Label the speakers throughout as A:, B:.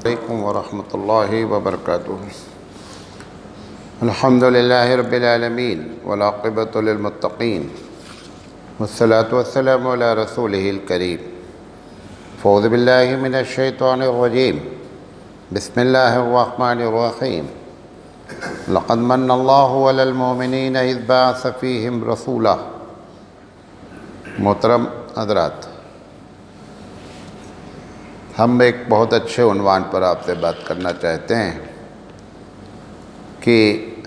A: عليكم ورحمة الله وبركاته. الحمد لله رب العالمين والعاقبة للمتقين والصلاة والسلام على رسوله الكريم. فأعوذ بالله من الشيطان الرجيم. بسم الله الرحمن الرحيم. لقد من الله على المؤمنين إذ بعث فيهم رسولا. محترم حضرات، ہم ایک بہت اچھے عنوان پر آپ سے بات کرنا چاہتے ہیں کہ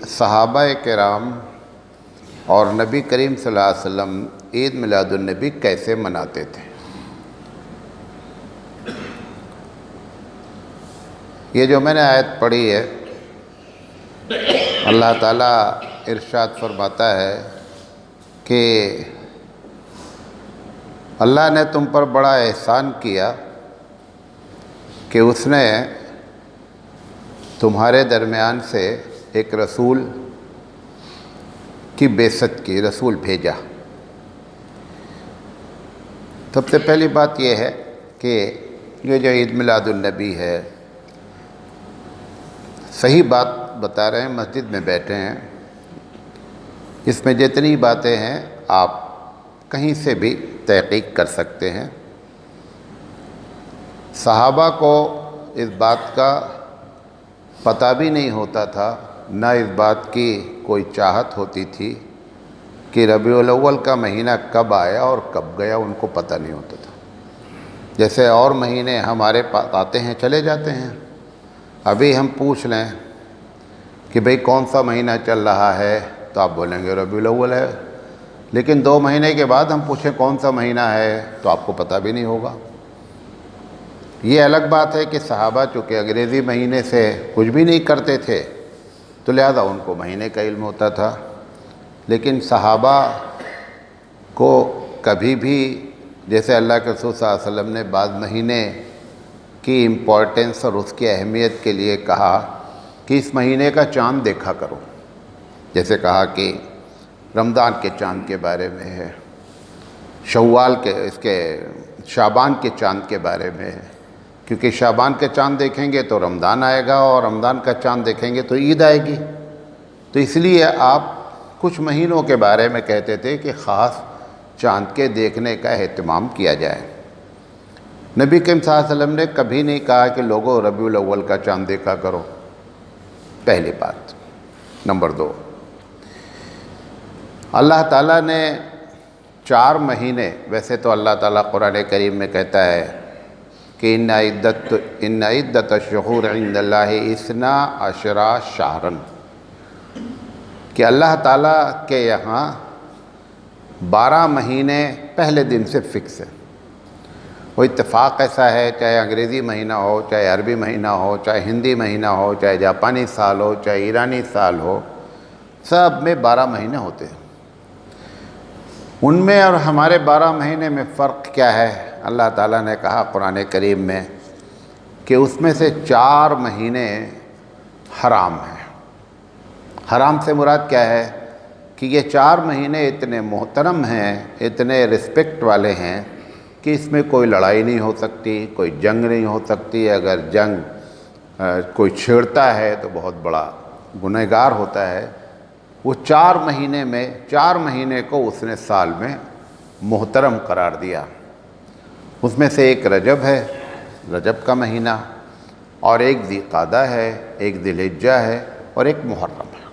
A: صحابہ کرام اور نبی کریم صلی اللہ علیہ وسلم عید میلاد النبی کیسے مناتے تھے۔ یہ جو میں نے آیت پڑھی ہے، اللہ تعالیٰ ارشاد فرماتا ہے کہ اللہ نے تم پر بڑا احسان کیا کہ اس نے تمہارے درمیان سے ایک رسول کی بعثت کی، رسول بھیجا۔ سب سے پہلی بات یہ ہے کہ یہ جو عید میلاد النبی ہے، صحیح بات بتا رہے ہیں، مسجد میں بیٹھے ہیں، اس میں جتنی باتیں ہیں آپ کہیں سے بھی تحقیق کر سکتے ہیں۔ صحابہ کو اس بات کا پتہ بھی نہیں ہوتا تھا، نہ اس بات کی کوئی چاہت ہوتی تھی کہ ربیع الاول کا مہینہ کب آیا اور کب گیا، ان کو پتہ نہیں ہوتا تھا۔ جیسے اور مہینے ہمارے پاس آتے ہیں چلے جاتے ہیں، ابھی ہم پوچھ لیں کہ بھئی کون سا مہینہ چل رہا ہے تو آپ بولیں گے ربیع الاول ہے، لیکن 2 مہینے کے بعد ہم پوچھیں کون سا مہینہ ہے تو آپ کو پتہ بھی نہیں ہوگا۔ یہ الگ بات ہے کہ صحابہ چونکہ انگریزی مہینے سے کچھ بھی نہیں کرتے تھے تو لہذا ان کو مہینے کا علم ہوتا تھا، لیکن صحابہ کو کبھی بھی، جیسے اللہ کے رسول صلی اللہ علیہ وسلم نے بعض مہینے کی امپورٹنس اور اس کی اہمیت کے لیے کہا کہ اس مہینے کا چاند دیکھا کرو، جیسے کہا کہ رمضان کے چاند کے بارے میں ہے، شوال کے شعبان کے چاند کے بارے میں ہے، کیونکہ شعبان کے چاند دیکھیں گے تو رمضان آئے گا اور رمضان کا چاند دیکھیں گے تو عید آئے گی، تو اس لیے آپ کچھ مہینوں کے بارے میں کہتے تھے کہ خاص چاند کے دیکھنے کا اہتمام کیا جائے۔ نبی کریم صلی اللہ علیہ وسلم نے کبھی نہیں کہا کہ لوگوں ربیع الاول کا چاند دیکھا کرو، پہلی بات۔ نمبر 2، اللہ تعالیٰ نے 4 مہینے، ویسے تو اللہ تعالیٰ قرآن کریم میں کہتا ہے کہ ان عدت الشہور عند اللہ 12 شہرا، کہ اللہ تعالیٰ کے یہاں 12 مہینے پہلے دن سے فکس ہے۔ وہ اتفاق ایسا ہے، چاہے انگریزی مہینہ ہو، چاہے عربی مہینہ ہو، چاہے ہندی مہینہ ہو، چاہے جاپانی سال ہو، چاہے ایرانی سال ہو، سب میں 12 مہینے ہوتے ہیں۔ ان میں اور ہمارے 12 مہینے میں فرق کیا ہے؟ اللہ تعالیٰ نے کہا قرآن کریم میں کہ اس میں سے 4 مہینے حرام ہیں۔ حرام سے مراد کیا ہے کہ یہ 4 مہینے اتنے محترم ہیں، اتنے رسپیکٹ والے ہیں کہ اس میں کوئی لڑائی نہیں ہو سکتی، کوئی جنگ نہیں ہو سکتی۔ اگر جنگ کوئی چھیڑتا ہے تو بہت بڑا گنہگار ہوتا ہے۔ وہ 4 مہینے میں 4 مہینے کو اس نے سال میں محترم قرار دیا۔ اس میں سے ایک رجب ہے، رجب کا مہینہ، اور ایک ذی قعدہ ہے، ایک ذی الحجہ ہے، اور ایک محرم ہے۔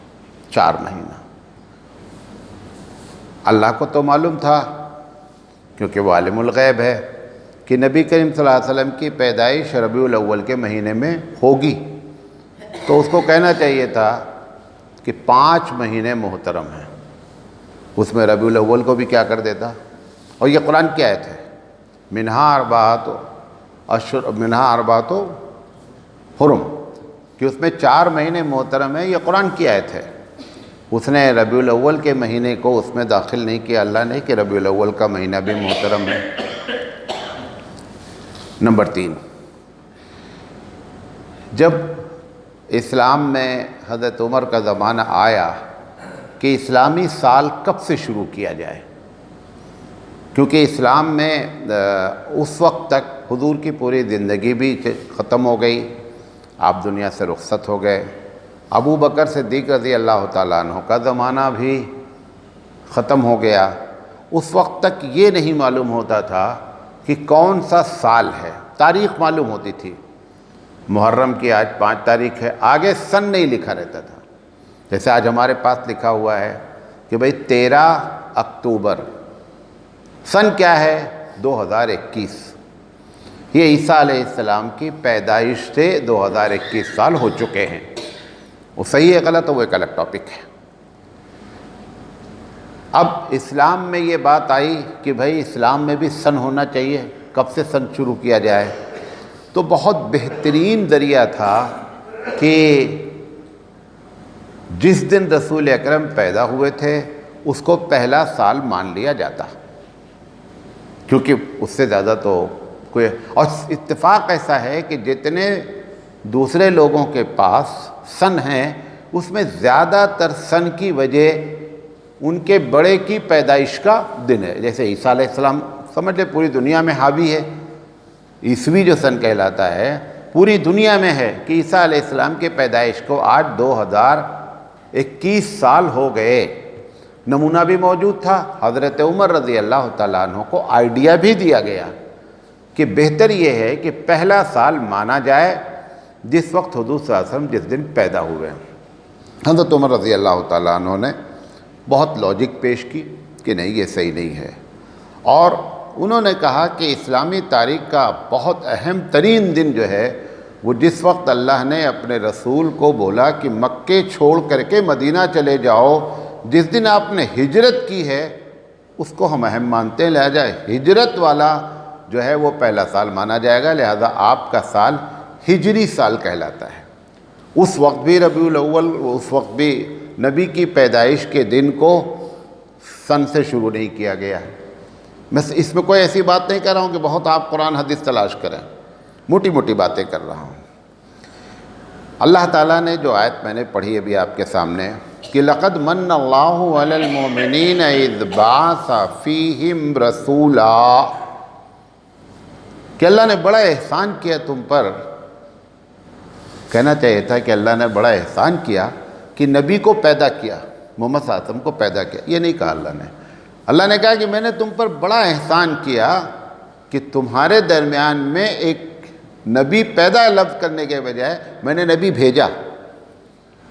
A: 4 مہینہ اللہ کو تو معلوم تھا، کیونکہ وہ عالم الغیب ہے، کہ نبی کریم صلی اللہ علیہ وسلم کی پیدائش ربیع الاول کے مہینے میں ہوگی، تو اس کو کہنا چاہیے تھا کہ 5 مہینے محترم ہیں، اس میں ربیع الاول کو بھی کیا کر دیتا۔ اور یہ قرآن کی آیت ہے، منہا اربعۃ حرم، کہ اس میں 4 مہینے محترم ہیں۔ یہ قرآن کی آیت ہے، اس نے ربیع الاول کے مہینے کو اس میں داخل نہیں کیا اللہ نے کہ ربیع الاول کا مہینہ بھی محترم ہے۔ نمبر 3، جب اسلام میں حضرت عمر کا زمانہ آیا کہ اسلامی سال کب سے شروع کیا جائے، کیونکہ اسلام میں اس وقت تک حضور کی پوری زندگی بھی ختم ہو گئی، آپ دنیا سے رخصت ہو گئے۔ ابو بکر صدیق رضی اللہ تعالیٰ عنہ کا زمانہ بھی ختم ہو گیا۔ اس وقت تک یہ نہیں معلوم ہوتا تھا کہ کون سا سال ہے، تاریخ معلوم ہوتی تھی، محرم کی آج 5 تاریخ ہے، آگے سن نہیں لکھا رہتا تھا۔ جیسے آج ہمارے پاس لکھا ہوا ہے کہ بھئی 13 اکتوبر، سن کیا ہے 2021، یہ عیسیٰ علیہ السلام کی پیدائش سے 2021 سال ہو چکے ہیں۔ وہ صحیح ہے غلط ہے وہ ایک الگ ٹاپک ہے۔ اب اسلام میں یہ بات آئی کہ بھائی اسلام میں بھی سن ہونا چاہیے، کب سے سن شروع کیا جائے؟ تو بہت بہترین ذریعہ تھا کہ جس دن رسول اکرم پیدا ہوئے تھے اس کو پہلا سال مان لیا جاتا، کیونکہ اس سے زیادہ تو کوئی، اور اتفاق ایسا ہے کہ جتنے دوسرے لوگوں کے پاس سن ہیں اس میں زیادہ تر سن کی وجہ ان کے بڑے کی پیدائش کا دن ہے۔ جیسے عیسیٰ علیہ السلام سمجھ لے پوری دنیا میں حاوی ہے، عیسوی جو سن کہلاتا ہے پوری دنیا میں ہے کہ عیسیٰ علیہ السلام کے پیدائش کو آج 2021 سال ہو گئے۔ نمونہ بھی موجود تھا، حضرت عمر رضی اللہ تعالیٰ عنہ کو آئیڈیا بھی دیا گیا کہ بہتر یہ ہے کہ پہلا سال مانا جائے جس وقت حضور صلی اللہ علیہ وسلم جس دن پیدا ہوئے۔ حضرت عمر رضی اللہ تعالیٰ عنہ نے بہت لاجک پیش کی کہ نہیں یہ صحیح نہیں ہے، اور انہوں نے کہا کہ اسلامی تاریخ کا بہت اہم ترین دن جو ہے وہ جس وقت اللہ نے اپنے رسول کو بولا کہ مکے چھوڑ کر کے مدینہ چلے جاؤ، جس دن آپ نے ہجرت کی ہے اس کو ہم اہم مانتے ہیں، لہذا ہجرت والا جو ہے وہ پہلا سال مانا جائے گا، لہذا آپ کا سال ہجری سال کہلاتا ہے۔ اس وقت بھی ربیع الاول، اس وقت بھی نبی کی پیدائش کے دن کو سن سے شروع نہیں کیا گیا ہے۔ میں اس میں کوئی ایسی بات نہیں کر رہا ہوں کہ بہت آپ قرآن حدیث تلاش کریں، موٹی موٹی باتیں کر رہا ہوں۔ اللہ تعالیٰ نے جو آیت میں نے پڑھی ابھی آپ کے سامنے کہ لَقَدْ مَنَّ اللَّهُ عَلَى الْمُؤْمِنِينَ إِذْ بَعَثَ فِيهِمْ رَسُولًا، کہ اللہ نے بڑا احسان کیا تم پر۔ کہنا چاہیے تھا کہ اللہ نے بڑا احسان کیا کہ نبی کو پیدا کیا، محمد صلی اللہ علیہ وسلم کو پیدا کیا، یہ نہیں کہا اللہ نے۔ اللہ نے کہا کہ میں نے تم پر بڑا احسان کیا کہ تمہارے درمیان میں ایک نبی پیدا لفظ کرنے کے بجائے میں نے نبی بھیجا،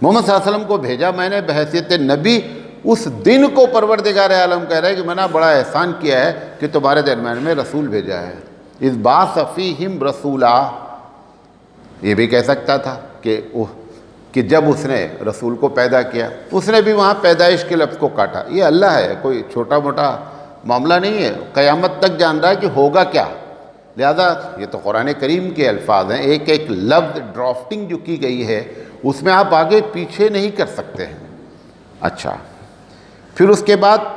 A: محمد صلی اللہ علیہ وسلم کو بھیجا میں نے بحیثیت نبی۔ اس دن کو پروردگار عالم کہہ رہا ہے کہ میں نے بڑا احسان کیا ہے کہ تمہارے درمیان میں رسول بھیجا ہے۔ اذ بعث فیہم رسولا، یہ بھی کہہ سکتا تھا کہ جب اس نے رسول کو پیدا کیا، اس نے بھی وہاں پیدائش کے لفظ کو کاٹا۔ یہ اللہ ہے، کوئی چھوٹا موٹا معاملہ نہیں ہے، قیامت تک جان رہا ہے کہ ہوگا کیا، لہذا یہ تو قرآن کریم کے الفاظ ہیں، ایک ایک لفظ ڈرافٹنگ جو کی گئی ہے اس میں آپ آگے پیچھے نہیں کر سکتے ہیں۔ اچھا، پھر اس کے بعد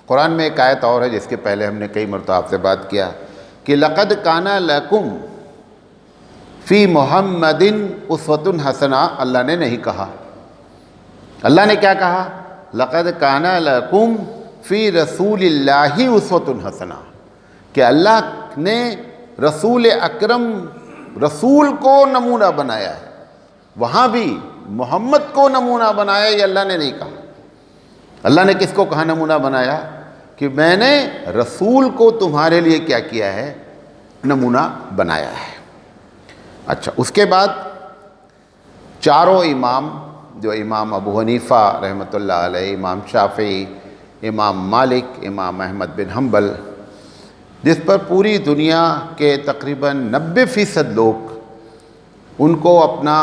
A: قرآن میں ایک آیت اور ہے جس کے پہلے ہم نے کئی مرتبہ آپ سے بات کیا کہ لَقَدْ كَانَ لَكُمْ فی محمد اسوۃ حسنہ، اللہ نے نہیں کہا۔ اللہ نے کیا کہا؟ لَقَدْ كَانَ لَكُمْ فی رسول اللہ اسوۃ حسنہ، کہ اللہ نے رسول اکرم رسول کو نمونہ بنایا ہے۔ وہاں بھی محمد کو نمونہ بنایا، یہ اللہ نے نہیں کہا۔ اللہ نے کس کو کہا نمونہ بنایا؟ کہ میں نے رسول کو تمہارے لیے کیا کیا ہے؟ نمونہ بنایا ہے۔ اچھا، اس کے بعد چاروں امام، جو امام ابو حنیفہ رحمۃ اللہ علیہ، امام شافعی، امام مالک، امام احمد بن حنبل، جس پر پوری دنیا کے تقریباً 90% لوگ ان کو اپنا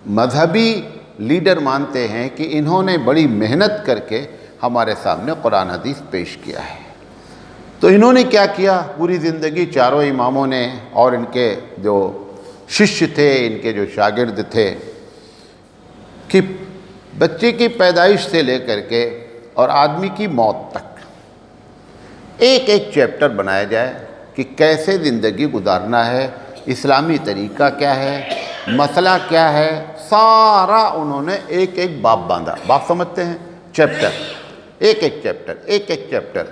A: مذہبی لیڈر مانتے ہیں کہ انہوں نے بڑی محنت کر کے ہمارے سامنے قرآن حدیث پیش کیا ہے۔ تو انہوں نے کیا کیا پوری زندگی، چاروں اماموں نے اور ان کے جو ششیہ تھے، ان کے جو شاگرد تھے، کہ بچے کی پیدائش سے لے کر کے اور آدمی کی موت تک ایک ایک چیپٹر بنایا جائے کہ کیسے زندگی گزارنا ہے، اسلامی طریقہ کیا ہے، مسئلہ کیا ہے، سارا انہوں نے ایک ایک باب باندھا۔ باب سمجھتے ہیں؟ چیپٹر، ایک ایک چیپٹر، ایک ایک چیپٹر۔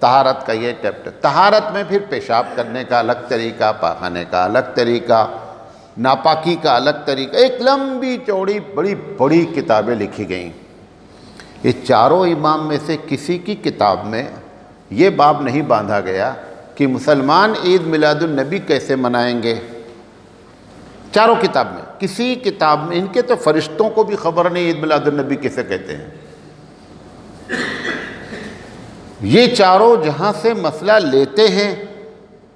A: طہارت کا یہ چیپٹر، طہارت میں پھر پیشاب کرنے کا الگ طریقہ، پاخانے کا الگ طریقہ، ناپاکی کا الگ طریقہ، ایک لمبی چوڑی بڑی بڑی کتابیں لکھی گئیں۔ یہ چاروں امام میں سے کسی کی کتاب میں یہ باب نہیں باندھا گیا کہ مسلمان عید میلاد النبی کیسے منائیں گے۔ چاروں کتاب میں کسی کتاب میں، ان کے تو فرشتوں کو بھی خبر نہیں عید میلاد النبی کیسے کہتے ہیں۔ یہ چاروں جہاں سے مسئلہ لیتے ہیں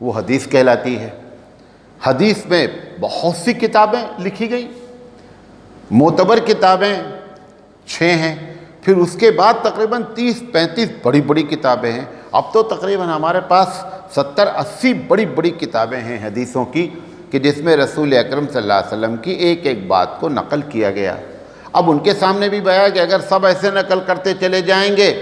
A: وہ حدیث کہلاتی ہے۔ حدیث میں بہت سی کتابیں لکھی گئیں، معتبر کتابیں 6 ہیں، پھر اس کے بعد تقریباً 30-35 بڑی بڑی کتابیں ہیں۔ اب تو تقریباً ہمارے پاس 70-80 بڑی بڑی کتابیں ہیں حدیثوں کی، کہ جس میں رسول اکرم صلی اللہ علیہ وسلم کی ایک ایک بات کو نقل کیا گیا۔ اب ان کے سامنے بھی بیان کہ اگر سب ایسے نقل کرتے چلے جائیں گے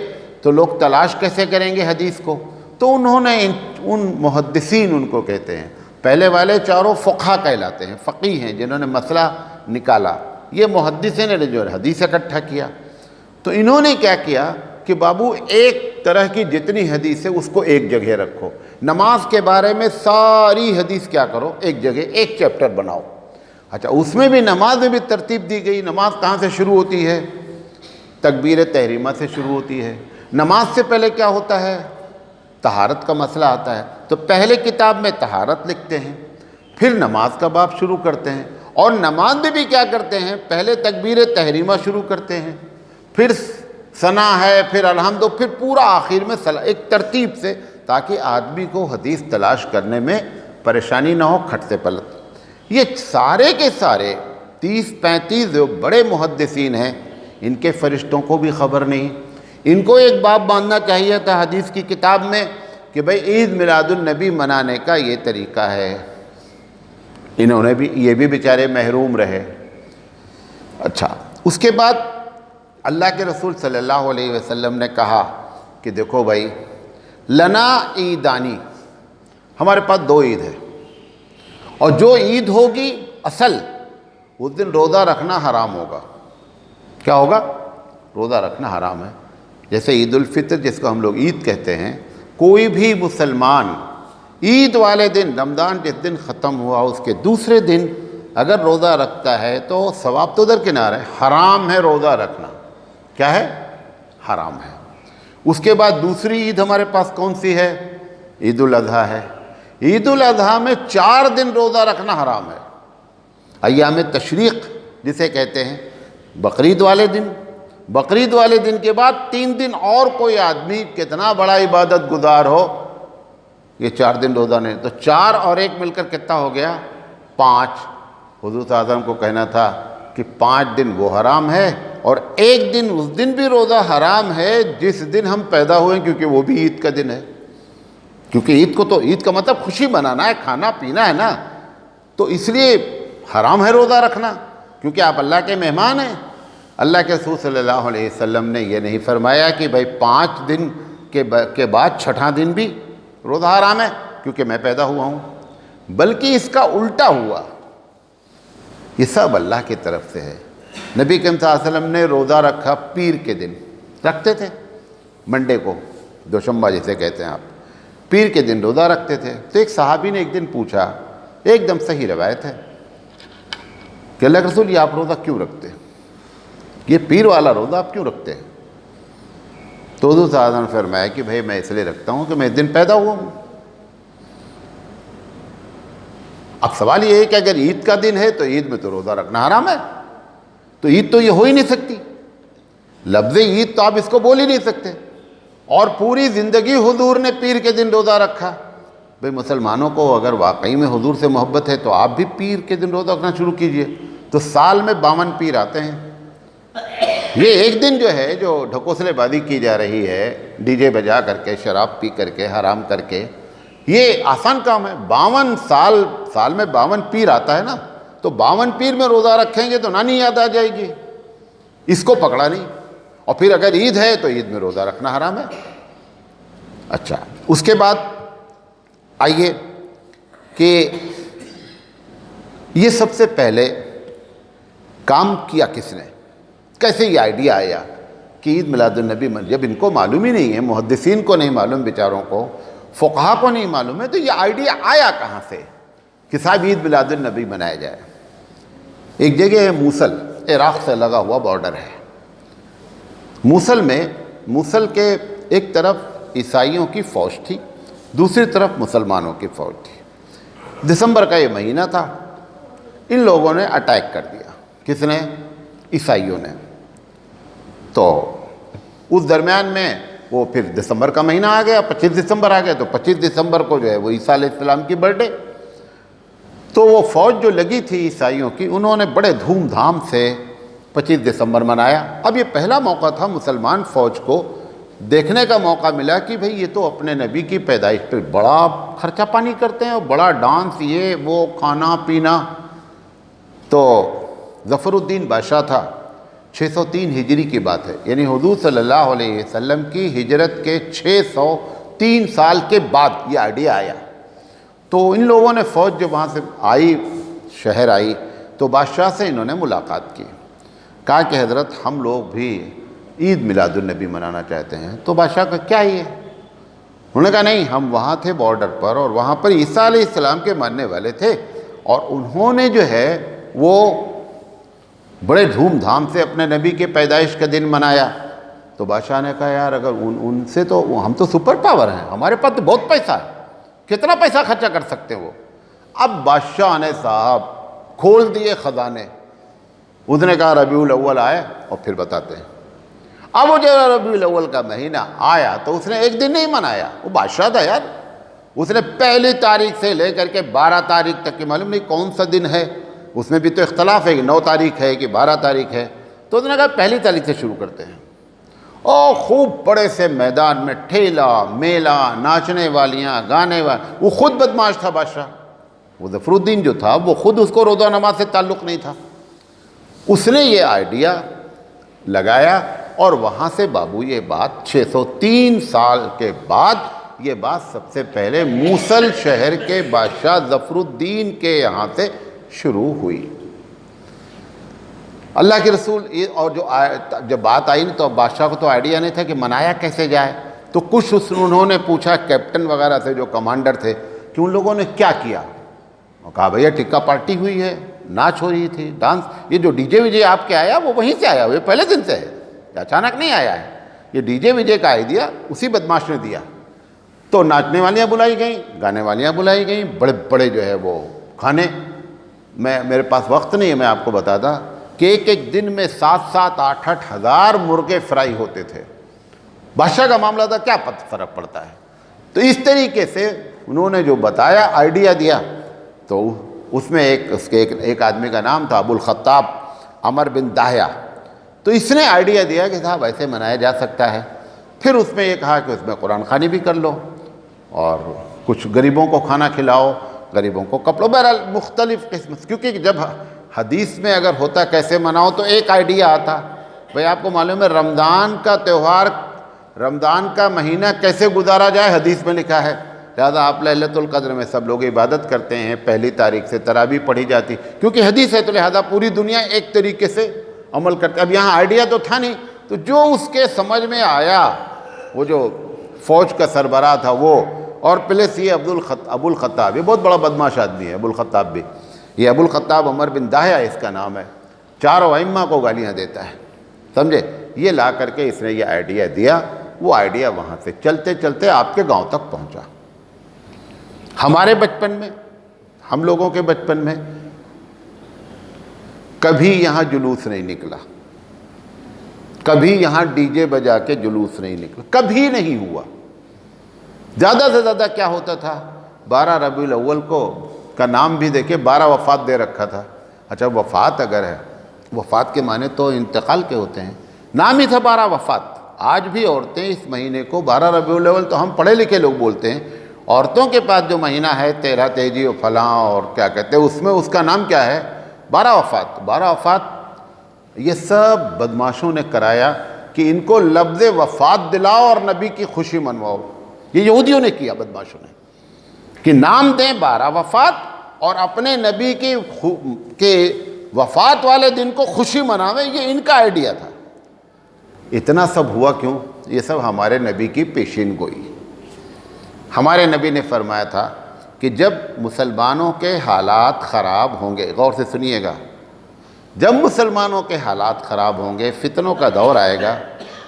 A: تو لوگ تلاش کیسے کریں گے حدیث کو؟ تو انہوں نے ان محدثین ان کو کہتے ہیں، پہلے والے چاروں فقہا کہلاتے ہیں، فقیہ ہیں جنہوں نے مسئلہ نکالا۔ یہ محدثین نے جو حدیث اکٹھا کیا، تو انہوں نے کیا کیا کہ بابو ایک طرح کی جتنی حدیث ہے اس کو ایک جگہ رکھو، نماز کے بارے میں ساری حدیث کیا کرو ایک جگہ، ایک چیپٹر بناؤ۔ اچھا، اس میں بھی نماز میں بھی ترتیب دی گئی۔ نماز کہاں سے شروع ہوتی ہے؟ تکبیر تحریمہ سے شروع ہوتی ہے۔ نماز سے پہلے کیا ہوتا ہے؟ طہارت کا مسئلہ آتا ہے، تو پہلے کتاب میں طہارت لکھتے ہیں، پھر نماز کا باب شروع کرتے ہیں، اور نماز میں بھی کیا کرتے ہیں؟ پہلے تکبیر تحریمہ شروع کرتے ہیں، پھر ثنا ہے، پھر الحمد، پھر پورا آخر میں ایک ترتیب سے، تاکہ آدمی کو حدیث تلاش کرنے میں پریشانی نہ ہو، کھٹ سے پلٹ۔ یہ سارے کے سارے 30-35 جو بڑے محدثین ہیں، ان کے فرشتوں کو بھی خبر نہیں۔ ان کو ایک باب باندھنا چاہیے تھا حدیث کی کتاب میں کہ بھئی عید میلاد النبی منانے کا یہ طریقہ ہے۔ انہوں نے بھی، یہ بھی بیچارے محروم رہے۔ اچھا، اس کے بعد اللہ کے رسول صلی اللہ علیہ وسلم نے کہا کہ دیکھو بھائی، لنا عیدانی، ہمارے پاس 2 عید ہے، اور جو عید ہوگی اصل، اس دن روزہ رکھنا حرام ہوگا۔ کیا ہوگا؟ روزہ رکھنا حرام ہے۔ جیسے عید الفطر جس کو ہم لوگ عید کہتے ہیں، کوئی بھی مسلمان عید والے دن، رمضان جس دن ختم ہوا اس کے دوسرے دن اگر روزہ رکھتا ہے تو ثواب تو درکنار ہے، حرام ہے روزہ رکھنا۔ کیا ہے؟ حرام ہے۔ اس کے بعد دوسری عید ہمارے پاس کون سی ہے؟ عید الاضحیٰ ہے۔ عید الاضحیٰ میں 4 دن روزہ رکھنا حرام ہے۔ ایام تشریق جسے کہتے ہیں، بقرعید والے دن، بقرعید والے دن کے بعد 3 دن اور کوئی آدمی کتنا بڑا عبادت گزار ہو، یہ 4 دن روزہ نہیں، تو 4 اور 1 مل کر کتنا ہو گیا؟ 5۔ حضور صلی اللہ علیہ وسلم کو کہنا تھا کہ 5 دن وہ حرام ہے، اور 1 دن اس دن بھی روزہ حرام ہے جس دن ہم پیدا ہوئے، کیونکہ وہ بھی عید کا دن ہے۔ کیونکہ عید کو تو، عید کا مطلب خوشی منانا ہے، کھانا پینا ہے نا، تو اس لیے حرام ہے روزہ رکھنا، کیونکہ آپ اللہ کے مہمان ہیں۔ اللہ کے رسول صلی اللہ علیہ وسلم نے یہ نہیں فرمایا کہ بھائی 5 دن کے بعد 6واں دن بھی روزہ حرام ہے کیونکہ میں پیدا ہوا ہوں، بلکہ اس کا الٹا ہوا۔ یہ سب اللہ کی طرف سے ہے۔ نبی کریم صلی اللہ علیہ وسلم نے روزہ رکھا پیر کے دن، رکھتے تھے، منڈے کو، دوشمبہ جسے کہتے ہیں آپ، پیر کے دن روزہ رکھتے تھے۔ تو ایک صحابی نے ایک دن پوچھا، ایک دم صحیح روایت ہے، کہ اللہ کے رسول یہ آپ روزہ کیوں رکھتے ہیں؟ یہ پیر والا روزہ آپ کیوں رکھتے ہیں؟ تو حضور صلی اللہ علیہ وسلم نے فرمایا کہ بھائی میں اس لیے رکھتا ہوں کہ میں اس دن پیدا ہوا ہوں۔ اب سوال یہ ہے کہ اگر عید کا دن ہے تو عید میں تو روزہ رکھنا حرام ہے، تو عید تو یہ ہو ہی نہیں سکتی، لفظ عید تو آپ اس کو بول ہی نہیں سکتے۔ اور پوری زندگی حضور نے پیر کے دن روزہ رکھا۔ بھئی مسلمانوں کو اگر واقعی میں حضور سے محبت ہے تو آپ بھی پیر کے دن روزہ رکھنا شروع کیجئے۔ تو سال میں 52 پیر آتے ہیں۔ یہ ایک دن جو ہے، جو ڈھکوسلے بازی کی جا رہی ہے، ڈی جے بجا کر کے، شراب پی کر کے، حرام کر کے، یہ آسان کام ہے۔ 52 سال میں 52 پیر آتا ہے نا، تو 52 پیر میں روزہ رکھیں گے تو نانی یاد آ جائے گی، اس کو پکڑا نہیں۔ اور پھر اگر عید ہے تو عید میں روزہ رکھنا حرام ہے۔ اچھا، اس کے بعد آئیے کہ یہ سب سے پہلے کام کیا کس نے، کیسے یہ آئیڈیا آیا کہ عید میلاد النبی جب ان کو معلوم ہی نہیں ہے، محدثین کو نہیں معلوم، بیچاروں کو، فقہا کو نہیں معلوم ہے، تو یہ آئیڈیا آیا کہاں سے؟ کہ صاحب عید میلاد النبی منایا جائے۔ ایک جگہ ہے موصل، عراق سے لگا ہوا بارڈر ہے۔ موصل کے ایک طرف عیسائیوں کی فوج تھی، دوسری طرف مسلمانوں کی فوج تھی۔ دسمبر کا یہ مہینہ تھا، ان لوگوں نے اٹیک کر دیا۔ کس نے؟ عیسائیوں نے۔ تو اس درمیان میں وہ پھر دسمبر کا مہینہ آ گیا، 25 دسمبر آ گیا، تو 25 دسمبر کو جو ہے وہ عیسیٰ علیہ السلام کی برتھ ڈے۔ تو وہ فوج جو لگی تھی عیسائیوں کی، انہوں نے بڑے دھوم دھام سے 25 دسمبر منایا۔ اب یہ پہلا موقع تھا مسلمان فوج کو دیکھنے کا موقع ملا کہ بھئی یہ تو اپنے نبی کی پیدائش پہ بڑا خرچہ پانی کرتے ہیں، اور بڑا ڈانس، یہ وہ، کھانا پینا۔ تو ظفر الدین بادشاہ تھا، 603 ہجری کی بات ہے، یعنی حضور صلی اللہ علیہ وسلم کی ہجرت کے 603 سال کے بعد یہ آئیڈیا آیا۔ تو ان لوگوں نے فوج جو وہاں سے آئی، شہر آئی، تو بادشاہ سے انہوں نے ملاقات کی، کہا کہ حضرت ہم لوگ بھی عید میلاد النبی منانا چاہتے ہیں۔ تو بادشاہ کا کیا یہ؟ انہوں نے کہا نہیں، ہم وہاں تھے بارڈر پر، اور وہاں پر عیسیٰ علیہ السلام کے ماننے والے تھے، اور انہوں نے جو ہے وہ بڑے دھوم دھام سے اپنے نبی کے پیدائش کا دن منایا۔ تو بادشاہ نے کہا یار اگر ان سے تو ہم تو سپر پاور ہیں، ہمارے پاس تو بہت پیسہ ہے، کتنا پیسہ خرچہ کر سکتے ہو۔ اب بادشاہ نے صاحب کھول دیے خزانے۔ اس نے کہا ربیع الاول آئے اور پھر بتاتے ہیں۔ اب وہ جو ربیع الاول کا مہینہ آیا تو اس نے ایک دن نہیں منایا، وہ بادشاہ تھا یار، اس نے پہلی تاریخ سے لے کر کے 12 تاریخ تک، کہ معلوم نہیں کون سا دن ہے، اس میں بھی تو اختلاف ہے کہ 9 تاریخ ہے کہ 12 تاریخ ہے۔ تو اس نے کہا پہلی تاریخ سے شروع کرتے ہیں، اور خوب بڑے سے میدان میں ٹھیلا میلہ، ناچنے والیاں، گانے والے۔ وہ خود بدماش تھا بادشاہ، وہ ظفر الدین جو تھا وہ خود، اس کو روزہ نماز سے تعلق نہیں تھا۔ اس نے یہ آئیڈیا لگایا، اور وہاں سے بابو یہ بات 603 سال کے بعد یہ بات سب سے پہلے موصل شہر کے بادشاہ ظفر الدین کے یہاں سے شروع ہوئی۔ اللہ کے رسول، اور جب بات آئی تو بادشاہ کو تو آئیڈیا نہیں تھا کہ منایا کیسے جائے، تو کچھ انہوں نے پوچھا کیپٹن وغیرہ سے جو کمانڈر تھے کہ ان لوگوں نے کیا کیا، اور کہا بھیا ٹکا پارٹی ہوئی ہے، ناچ ہو رہی تھی، ڈانس، یہ جو ڈی جے وی جے آپ کے آیا وہ وہیں سے آیا، وہ پہلے دن سے ہے، اچانک نہیں آیا ہے، یہ ڈی جے وی جے کا آئیڈیا اسی بدماش نے دیا۔ تو ناچنے والیاں بلائی گئیں، گانے والیاں بلائی گئیں، بڑے بڑے جو ہے وہ کھانے، میرے پاس وقت نہیں ہے، میں آپ کو بتاتا کہ ایک دن میں 7-7 8-8 ہزار مرغے فرائی ہوتے تھے۔ بادشاہ کا معاملہ تھا، کیا فرق پڑتا ہے۔ تو اس طریقے سے انہوں نے جو بتایا، آئیڈیا دیا، تو اس میں ایک آدمی کا نام تھا ابو الخطاب عمر بن داہیہ۔ تو اس نے آئیڈیا دیا کہ صاحب ایسے منایا جا سکتا ہے۔ پھر اس میں یہ کہا کہ اس میں قرآن خوانی بھی کر لو، اور کچھ غریبوں کو کھانا کھلاؤ، غریبوں کو کپڑوں، بہرحال مختلف قسم، کیونکہ جب حدیث میں اگر ہوتا کیسے مناؤ تو ایک آئیڈیا آتا۔ بھئی آپ کو معلوم ہے رمضان کا تہوار، رمضان کا مہینہ کیسے گزارا جائے، حدیث میں لکھا ہے، لہذا آپ ليلۃ القدر میں سب لوگ عبادت کرتے ہیں، پہلی تاریخ سے تراویح پڑھی جاتی، کیونکہ حدیث ہے، تو لہذا پوری دنیا ایک طریقے سے عمل کرتے۔ اب یہاں آئیڈیا تو تھا نہیں، تو جو اس کے سمجھ میں آیا، وہ جو فوج کا سربراہ تھا وہ، اور پلس یہ ابو الخطاب، یہ بہت بڑا بدماش آدمی ہے ابو الخطاب بھی، یہ ابو الخطاب عمر بن داہیہ اس کا نام ہے، چاروں ائمہ کو گالیاں دیتا ہے، سمجھے، یہ لا کر کے اس نے یہ آئیڈیا دیا۔ وہ آئیڈیا وہاں سے چلتے چلتے آپ کے گاؤں تک پہنچا۔ ہمارے بچپن میں، ہم لوگوں کے بچپن میں کبھی یہاں جلوس نہیں نکلا، کبھی یہاں ڈی جے بجا کے جلوس نہیں نکلا، کبھی نہیں ہوا۔ زیادہ سے زیادہ کیا ہوتا تھا، 12 ربیع الاول کو کا نام بھی دیکھے 12 وفات دے رکھا تھا۔ اچھا وفات اگر ہے، وفات کے معنی تو انتقال کے ہوتے ہیں، نام ہی تھا 12 وفات۔ آج بھی عورتیں اس مہینے کو 12 ربیع الاول، تو ہم پڑھے لکھے لوگ بولتے ہیں، عورتوں کے پاس جو مہینہ ہے 13 تیجی و فلاں اور کیا کہتے ہیں، اس میں اس کا نام کیا ہے، 12 وفات۔ 12 وفات یہ سب بدماشوں نے کرایا کہ ان کو لفظ وفات دلاؤ اور نبی کی خوشی منواؤ۔ یہ یہودیوں نے کیا، بدماشوں نے، کہ نام دیں 12 وفات اور اپنے نبی کے وفات والے دن کو خوشی مناویں، یہ ان کا آئیڈیا تھا۔ اتنا سب ہوا کیوں؟ یہ سب ہمارے نبی کی پیشین گوئی۔ ہمارے نبی نے فرمایا تھا کہ جب مسلمانوں کے حالات خراب ہوں گے، غور سے سنیے گا، جب مسلمانوں کے حالات خراب ہوں گے، فتنوں کا دور آئے گا،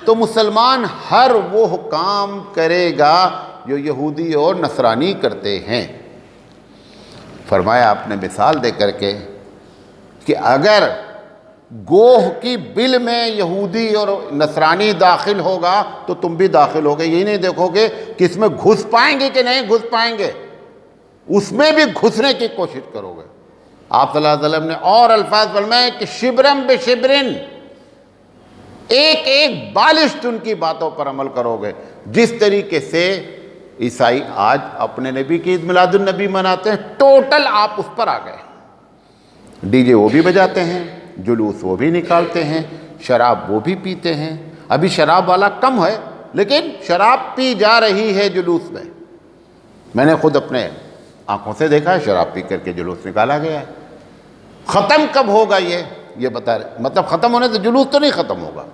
A: تو مسلمان ہر وہ کام کرے گا جو یہودی اور نصرانی کرتے ہیں۔ فرمایا آپ نے مثال دے کر کے کہ اگر گوہ کی بل میں یہودی اور نصرانی داخل ہوگا تو تم بھی داخل ہوگے، یہ نہیں دیکھو گے کہ اس میں گھس پائیں گے کہ نہیں گھس پائیں گے، اس میں بھی گھسنے کی کوشش کرو گے۔ آپ صلی اللہ علیہ وسلم نے اور الفاظ فرمائے کہ شبرم بشبرن، ایک ایک بالشت ان کی باتوں پر عمل کرو گے۔ جس طریقے سے عیسائی آج اپنے نبی کی عید میلاد النبی مناتے ہیں، ٹوٹل آپ اس پر آ گئے۔ ڈی جے وہ بھی بجاتے ہیں، جلوس وہ بھی نکالتے ہیں، شراب وہ بھی پیتے ہیں۔ ابھی شراب والا کم ہے، لیکن شراب پی جا رہی ہے جلوس میں نے خود اپنے آنکھوں سے دیکھا ہے، شراب پی کر کے جلوس نکالا گیا ہے۔ ختم کب ہوگا یہ بتا رہے، مطلب ختم ہونے سے جلوس تو نہیں ختم ہوگا،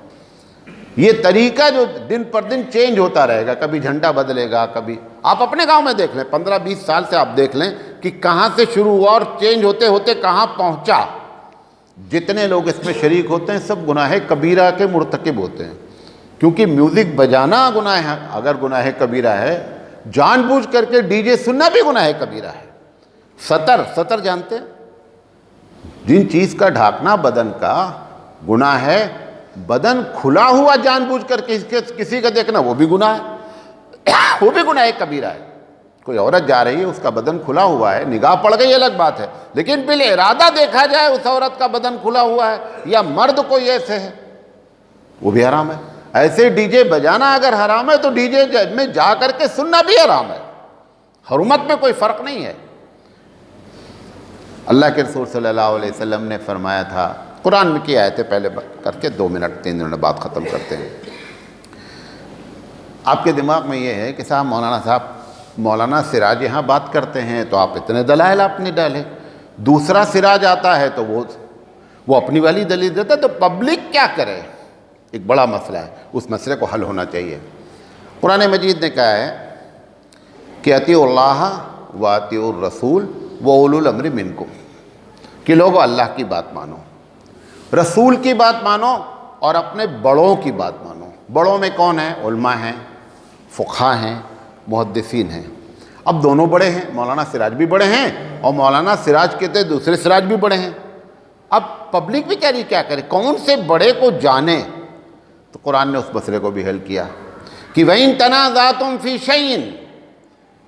A: یہ طریقہ جو دن پر دن چینج ہوتا رہے گا، کبھی جھنڈا بدلے گا، کبھی آپ اپنے گاؤں میں دیکھ لیں، 15-20 سال سے آپ دیکھ لیں کہ کہاں سے شروع ہوا اور چینج ہوتے ہوتے کہاں پہنچا۔ جتنے لوگ اس میں شریک ہوتے ہیں سب گناہ کبیرہ کے مرتکب ہوتے ہیں، کیونکہ میوزک بجانا گناہ ہے، اگر گناہ کبیرہ ہے، جان بوجھ کر کے ڈی جے سننا بھی گناہ کبیرہ ہے۔ سطر جانتے ہیں، جن چیز کا ڈھانکنا بدن کا گناہ ہے، بدن کھلا ہوا جان بوجھ کر کسی کا دیکھنا وہ بھی گناہ ہے، وہ بھی گناہ کبیرہ ہے۔ کوئی عورت جا رہی ہے، اس کا بدن کھلا ہوا ہے، نگاہ پڑ گئی الگ بات ہے، لیکن بالارادہ دیکھا جائے اس عورت کا بدن کھلا ہوا ہے، یا مرد کوئی ایسے ہے، وہ بھی حرام ہے۔ ایسے ڈی جے بجانا اگر حرام ہے تو ڈی جے میں جا کر کے سننا بھی حرام ہے، حرمت میں کوئی فرق نہیں ہے۔ اللہ کے رسول صلی اللہ علیہ وسلم نے فرمایا تھا، قرآن میں کی آیتیں پہلے کر کے 2 منٹ 3 منٹ بعد ختم کرتے ہیں۔ آپ کے دماغ میں یہ ہے کہ مولانا سراج یہاں بات کرتے ہیں تو آپ اتنے دلائل آپ نے ڈالے، دوسرا سراج آتا ہے تو وہ اپنی والی دلیل دیتا ہے، تو پبلک کیا کرے؟ ایک بڑا مسئلہ ہے، اس مسئلے کو حل ہونا چاہیے۔ قرآن مجید نے کہا ہے کہ اطیعوا اللہ و اطیعوا الرسول و اولو الامر منکم، کہ لوگوں اللہ کی بات مانو، رسول کی بات مانو، اور اپنے بڑوں کی بات مانو۔ بڑوں میں کون ہیں؟ علماء ہیں، فقہاء ہیں، محدثین ہیں۔ اب دونوں بڑے ہیں، مولانا سراج بھی بڑے ہیں اور مولانا سراج کہتے دوسرے سراج بھی بڑے ہیں۔ اب پبلک بھی کیا کرے، کون سے بڑے کو جانے؟ تو قرآن نے اس مسئلے کو بھی حل کیا کہ وَإِن تَنَازَعْتُمْ فِي شَيْءٍ،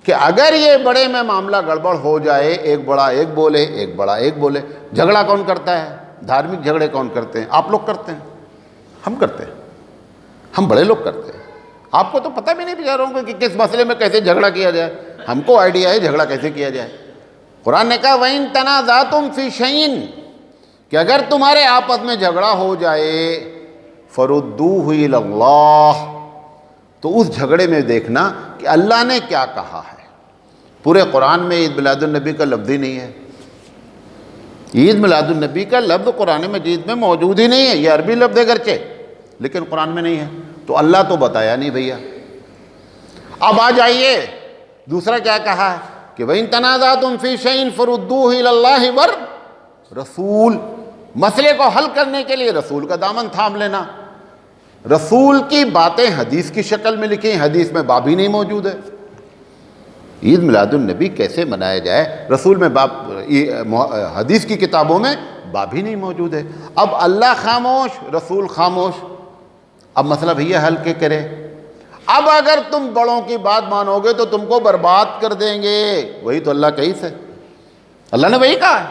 A: کہ اگر یہ بڑے میں معاملہ گڑبڑ ہو جائے، ایک بڑا ایک بولے، ایک بڑا ایک بولے، جھگڑا کون کرتا ہے؟ دھارمک جھگڑے کون کرتے ہیں؟ آپ لوگ کرتے ہیں، ہم کرتے ہیں، ہم بڑے لوگ کرتے ہیں۔ آپ کو تو پتہ بھی نہیں بیچاروں کو کہ کس مسئلے میں کیسے جھگڑا کیا جائے، ہم کو آئیڈیا ہے جھگڑا کیسے کیا جائے۔ قرآن نے کہا وَإِن تَنَازَعْتُمْ فِي شَيْءٍ، کہ اگر تمہارے آپس میں جھگڑا ہو جائے، فَرُدُّوهُ إِلَى اللَّهِ، تو اس جھگڑے میں دیکھنا کہ اللہ نے کیا کہا ہے۔ پورے قرآن میں عید میلاد النبی کا لفظ ہی نہیں ہے، عید میلاد النبی کا لفظ قرآن مجید میں موجود ہی نہیں ہے، یہ عربی لفظ ہے گرچہ، لیکن قرآن میں نہیں ہے، تو اللہ تو بتایا نہیں بھیا۔ اب آ جائیے دوسرا کیا کہا ہے کہ وَإِن تَنَازَعْتُمْ فِي شَيْءٍ فَرُدُّوهُ إِلَى اللَّهِ وَالرَّسُولِ، مسئلے کو حل کرنے کے لیے رسول کا دامن تھام لینا۔ رسول کی باتیں حدیث کی شکل میں لکھی ہیں، حدیث میں باب ہی نہیں موجود ہے۔ عید میلاد النبی کیسے منایا جائے، رسول میں حدیث کی کتابوں میں باب ہی نہیں موجود ہے۔ اب اللہ خاموش، رسول خاموش، اب مسئلہ بھیا حل کے کرے۔ اب اگر تم بڑوں کی بات مانو گے تو تم کو برباد کر دیں گے، وہی تو اللہ کہی سے، اللہ نے وہی کہا ہے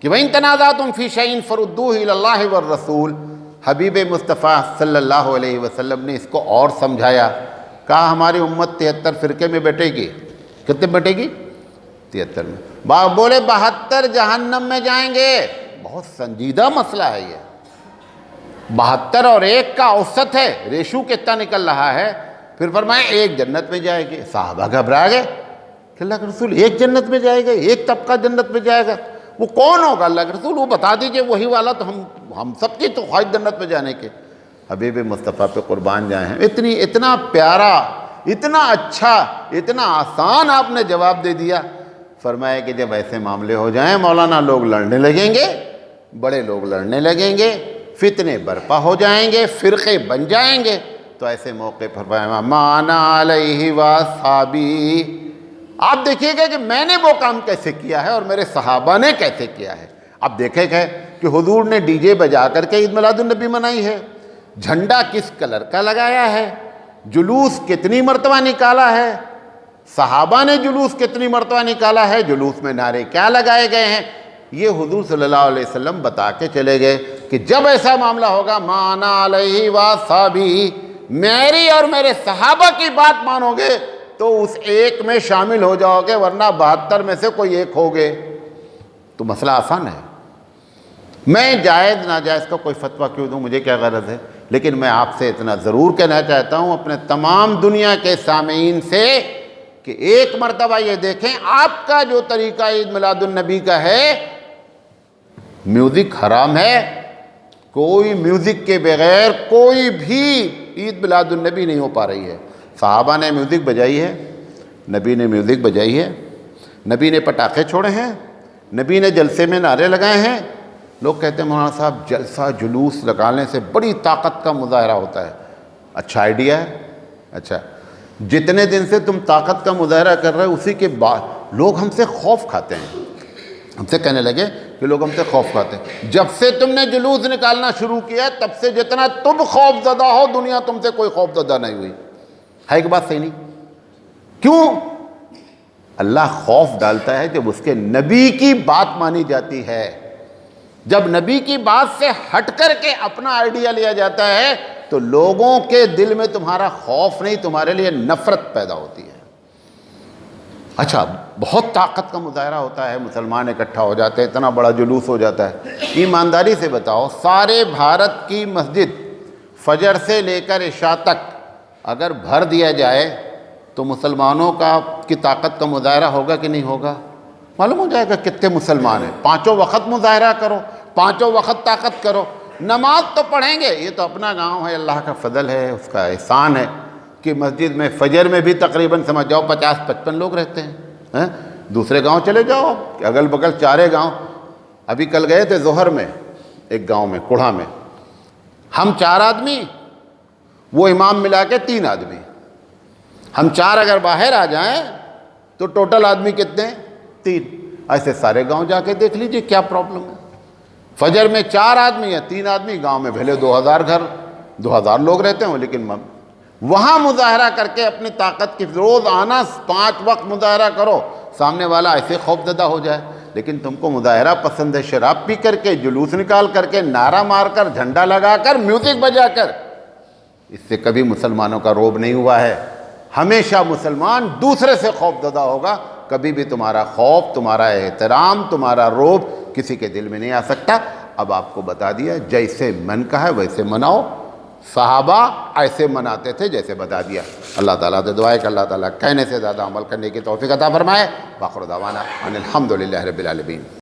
A: کہ وَإِن تَنَازَعْتُمْ فِي شَيْءٍ فَرُدُّوهُ إِلَى اللَّهِ وَالرَّسُولِ۔ حبیب مصطفیٰ صلی اللہ علیہ وسلم نے اس کو اور سمجھایا، کہا ہماری امت 73 فرقے میں بیٹھے گی، کتنے بیٹھے گی؟ 73 میں۔ بولے 72 جہنم میں جائیں گے، بہت سنجیدہ مسئلہ ہے یہ، 72 اور 1 کا اوسط ہے، ریشو کتنا نکل رہا ہے۔ پھر فرمائے ایک جنت میں جائے گی، صحابہ گھبرا گئے کہ اللہ کے رسول ایک جنت میں جائے گا، ایک طبقہ جنت میں جائے گا، وہ کون ہوگا اللہ کے رسول؟ وہ بتا دیجئے، وہی والا تو ہم سب کی تو خواہش جنت میں جانے کے۔ حبیب مصطفیٰ پہ قربان جائیں ہیں، اتنا پیارا، اتنا اچھا، اتنا آسان آپ نے جواب دے دیا فرمایا کہ جب ایسے معاملے ہو جائیں مولانا لوگ لڑنے لگیں گے، بڑے لوگ لڑنے لگیں گے، فتنے برپا ہو جائیں گے، فرقے بن جائیں گے، تو ایسے موقع پر فرمایا ما انا علیہ واصحابی، آپ دیکھیے گا کہ میں نے وہ کام کیسے کیا ہے اور میرے صحابہ نے کیسے کیا ہے۔ اب دیکھے گئے کہ حضور نے ڈی جے بجا کر کے عید میلاد النبی منائی ہے، جھنڈا کس کلر کا لگایا ہے، جلوس کتنی مرتبہ نکالا ہے، صحابہ نے جلوس کتنی مرتبہ نکالا ہے، جلوس میں نعرے کیا لگائے گئے ہیں، یہ حضور صلی اللہ علیہ وسلم بتا کے چلے گئے کہ جب ایسا معاملہ ہوگا ما انا علیہ واصحابی، میری اور میرے صحابہ کی بات مانو گے تو اس ایک میں شامل ہو جاؤ گے، ورنہ 72 میں سے کوئی ایک ہوگے۔ تو مسئلہ آسان ہے، میں جائز ناجائز کا کوئی فتویٰ کیوں دوں، مجھے کیا غرض ہے، لیکن میں آپ سے اتنا ضرور کہنا چاہتا ہوں اپنے تمام دنیا کے سامعین سے کہ ایک مرتبہ یہ دیکھیں آپ کا جو طریقہ عید میلاد النبی کا ہے، میوزک حرام ہے، کوئی میوزک کے بغیر کوئی بھی عید میلاد النبی نہیں ہو پا رہی ہے۔ صحابہ نے میوزک بجائی ہے، نبی نے میوزک بجائی ہے، نبی نے پٹاخے چھوڑے ہیں، نبی نے جلسے میں نعرے لگائے ہیں۔ لوگ کہتے ہیں مولانا صاحب جلسہ جلوس لگانے سے بڑی طاقت کا مظاہرہ ہوتا ہے۔ اچھا آئیڈیا ہے، اچھا جتنے دن سے تم طاقت کا مظاہرہ کر رہے اسی کے بعد لوگ ہم سے خوف کھاتے ہیں، ہم سے کہنے لگے کہ لوگ ہم سے خوف کھاتے ہیں۔ جب سے تم نے جلوس نکالنا شروع کیا تب سے جتنا تم خوف زدہ ہو دنیا تم سے کوئی خوف زدہ نہیں ہوئی ہے۔ ایک بات صحیح نہیں؟ کیوں؟ اللہ خوف ڈالتا ہے جب اس کے نبی کی بات مانی جاتی ہے، جب نبی کی بات سے ہٹ کر کے اپنا آئیڈیا لیا جاتا ہے تو لوگوں کے دل میں تمہارا خوف نہیں، تمہارے لیے نفرت پیدا ہوتی ہے۔ اچھا بہت طاقت کا مظاہرہ ہوتا ہے، مسلمان اکٹھا ہو جاتے ہیں، اتنا بڑا جلوس ہو جاتا ہے۔ ایمانداری سے بتاؤ سارے بھارت کی مسجد فجر سے لے کر عشاء تک اگر بھر دیا جائے تو مسلمانوں کی طاقت کا مظاہرہ ہوگا کہ نہیں ہوگا؟ معلوم ہو جائے گا کتنے مسلمان ہیں۔ پانچوں وقت مظاہرہ کرو، پانچوں وقت طاقت کرو، نماز تو پڑھیں گے، یہ تو اپنا گاؤں ہے، اللہ کا فضل ہے، اس کا احسان ہے کہ مسجد میں فجر میں بھی تقریباً سمجھ جاؤ 50-55 لوگ رہتے ہیں۔ دوسرے گاؤں چلے جاؤ، اگل بگل چارے گاؤں، ابھی کل گئے تھے ظہر میں ایک گاؤں میں کوڑھا میں، ہم 4 آدمی، وہ امام ملا کے 3 آدمی، ہم 4 اگر باہر آ جائیں تو ٹوٹل آدمی کتنے؟ 3۔ ایسے سارے گاؤں جا کے دیکھ لیجئے کیا پرابلم ہے۔ فجر میں 4 آدمی یا 3 آدمی، گاؤں میں بھلے 2000 گھر 2000 لوگ رہتے ہوں، لیکن وہاں مظاہرہ کر کے اپنی طاقت کی روز آنا 5 وقت مظاہرہ کرو، سامنے والا ایسے خوف زدہ ہو جائے۔ لیکن تم کو مظاہرہ پسند ہے، شراب پی کر کے، جلوس نکال کر کے، نعرہ مار کر، جھنڈا لگا کر، میوزک بجا کر، اس سے کبھی مسلمانوں کا روب نہیں ہوا ہے۔ ہمیشہ مسلمان دوسرے سے خوف زدہ ہوگا، کبھی بھی تمہارا خوف، تمہارا احترام، تمہارا روب کسی کے دل میں نہیں آ سکتا۔ اب آپ کو بتا دیا جیسے من کا ہے ویسے مناؤ، صحابہ ایسے مناتے تھے جیسے بتا دیا۔ اللہ تعالیٰ سے دعا ہے کہ اللہ تعالیٰ کہنے سے زیادہ عمل کرنے کی توفیق عطا فرمائے۔ وآخر دعوانا ان الحمد للہ رب العالمین۔